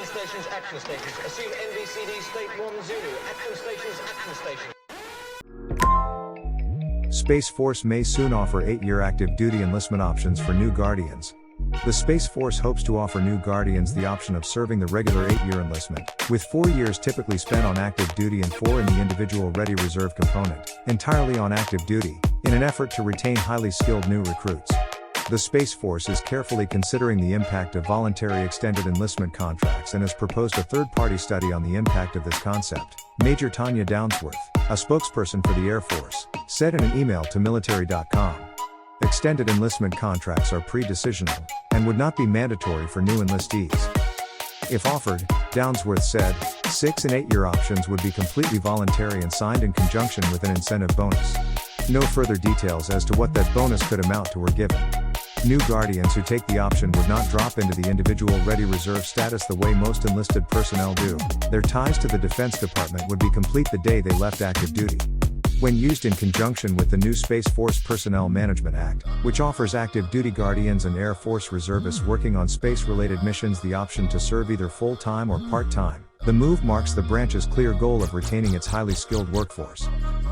Action stations, action stations. Assume NBCD State 1 Zulu. Action stations, action stations. Space Force may soon offer 8-year active duty enlistment options for new Guardians. The Space Force hopes to offer new Guardians the option of serving the regular 8-year enlistment, with 4 years typically spent on active duty and 4 in the individual Ready Reserve component, entirely on active duty, in an effort to retain highly skilled new recruits. The Space Force is carefully considering the impact of voluntary extended enlistment contracts and has proposed a third-party study on the impact of this concept. Major Tanya Downsworth, a spokesperson for the Air Force, said in an email to military.com. Extended enlistment contracts are pre-decisional, and would not be mandatory for new enlistees. If offered, Downsworth said, 6 and 8-year options would be completely voluntary and signed in conjunction with an incentive bonus. No further details as to what that bonus could amount to were given. New Guardians who take the option would not drop into the individual Ready Reserve status the way most enlisted personnel do. Their ties to the Defense Department would be complete the day they left active duty. When used in conjunction with the new Space Force Personnel Management Act, which offers active duty Guardians and Air Force reservists working on space-related missions the option to serve either full-time or part-time, the move marks the branch's clear goal of retaining its highly skilled workforce.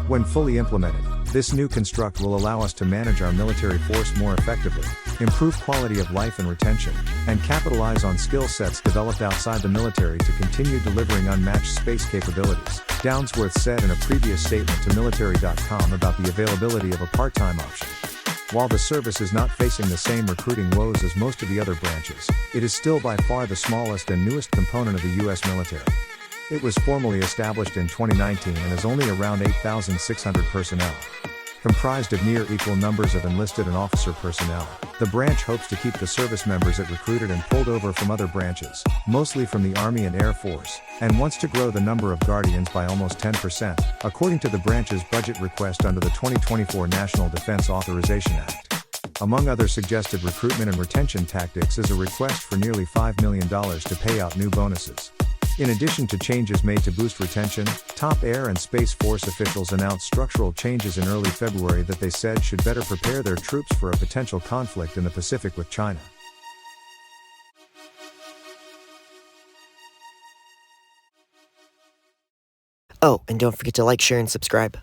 When fully implemented, this new construct will allow us to manage our military force more effectively, improve quality of life and retention, and capitalize on skill sets developed outside the military to continue delivering unmatched space capabilities, Downsworth said in a previous statement to military.com about the availability of a part-time option. While the service is not facing the same recruiting woes as most of the other branches, it is still by far the smallest and newest component of the U.S. military. It was formally established in 2019 and is only around 8,600 personnel. Comprised of near equal numbers of enlisted and officer personnel, the branch hopes to keep the service members it recruited and pulled over from other branches, mostly from the Army and Air Force, and wants to grow the number of Guardians by almost 10%, according to the branch's budget request under the 2024 National Defense Authorization Act. Among other suggested recruitment and retention tactics is a request for nearly $5 million to pay out new bonuses. In addition to changes made to boost retention, top Air and Space Force officials announced structural changes in early February that they said should better prepare their troops for a potential conflict in the Pacific with China. Oh, and don't forget to like, share, and subscribe.